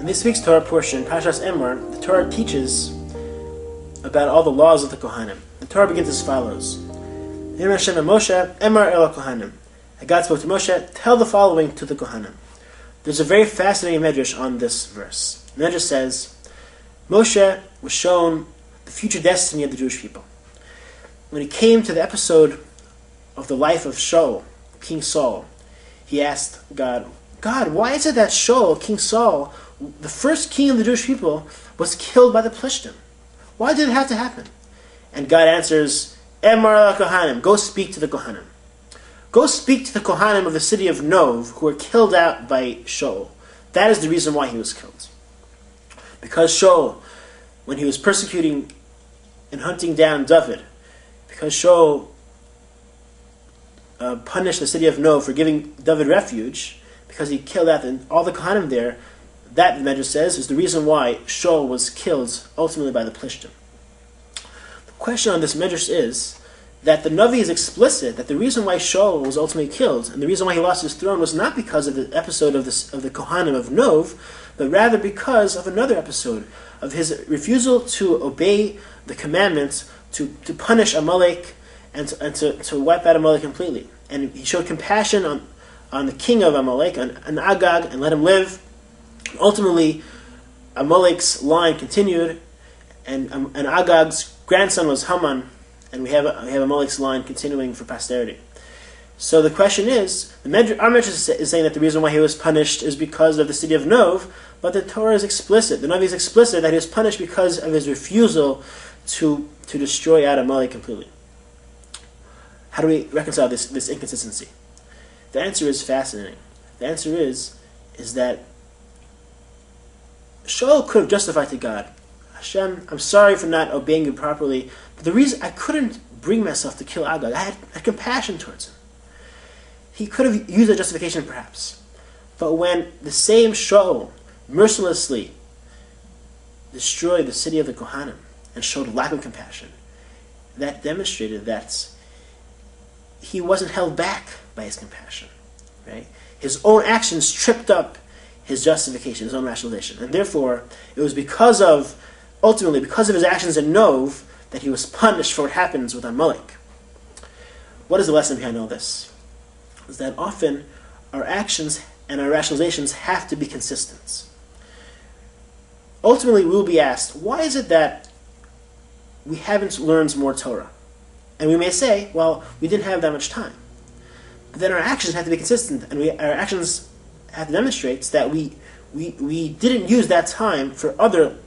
In this week's Torah portion, Parshat Emor, the Torah teaches about all the laws of the Kohanim. The Torah begins as follows: God spoke to Moshe, tell the following to the Kohanim. There's a very fascinating medrash on this verse. The medrash says, Moshe was shown the future destiny of the Jewish people. When he came to the episode of the life of Shaul, King Saul, he asked God, why is it that Shaul, King Saul, the first king of the Jewish people, was killed by the Plishtim? Why did it have to happen? And God answers, Emor Kohanim, go speak to the Kohanim. Go speak to the Kohanim of the city of Nov, who were killed out by Shaul. That is the reason why he was killed. Because Shaul, when he was persecuting and hunting down David, because Shaul punished the city of Nov for giving David refuge, because he killed out all the Kohanim there, that, the Medrash says, is the reason why Shaul was killed ultimately by the Plishtim. The question on this Medrash is that the Navi is explicit that the reason why Shaul was ultimately killed and the reason why he lost his throne was not because of the episode of the Kohanim of Nov, but rather because of another episode of his refusal to obey the commandments to punish Amalek and to wipe out Amalek completely. And he showed compassion on the king of Amalek, on Agag, and let him live. Ultimately, Amalek's line continued, and Agag's grandson was Haman, and we have Amalek's line continuing for posterity. So the question is, our Medrash is saying that the reason why he was punished is because of the city of Nov, but the Torah is explicit, the Navi is explicit that he was punished because of his refusal to destroy out Amalek completely. How do we reconcile this inconsistency? The answer is fascinating. The answer is that Shaul could have justified to God, Hashem, I'm sorry for not obeying you properly, but the reason I couldn't bring myself to kill Agag, I had compassion towards him. He could have used that justification perhaps. But when the same Shaul mercilessly destroyed the city of the Kohanim and showed a lack of compassion, that demonstrated that he wasn't held back by his compassion. Right? His own actions tripped up his justification, his own rationalization. And therefore, it was ultimately because of his actions in Nov that he was punished for what happens with Amalek. What is the lesson behind all this? Is that often our actions and our rationalizations have to be consistent. Ultimately, we will be asked, why is it that we haven't learned more Torah? And we may say, well, we didn't have that much time. But then our actions have to be consistent, and our actions have to demonstrate that we didn't use that time for other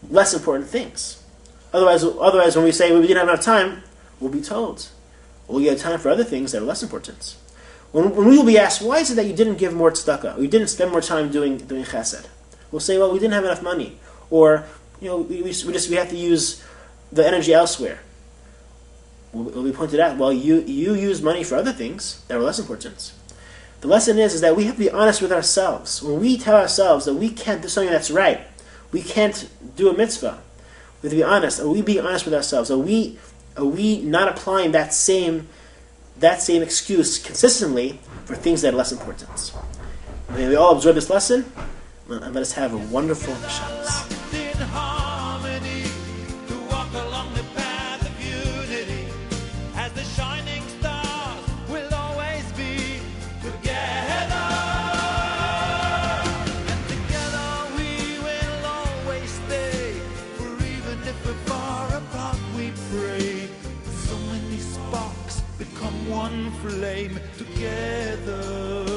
less important things. Otherwise, when we say we didn't have enough time, we'll be told, well, you had time for other things that are less important. When we will be asked, why is it that you didn't give more tzedakah, or you didn't spend more time doing chesed? We'll say, well, we didn't have enough money, or we have to use the energy elsewhere. Will be pointed out, well, you use money for other things that are less important. The lesson is that we have to be honest with ourselves. When we tell ourselves that we can't do something that's right, we can't do a mitzvah, we have to be honest. Are we being honest with ourselves? Are we not applying that same excuse consistently for things that are less important? May we all absorb this lesson, and let us have a wonderful Shabbos. One flame together.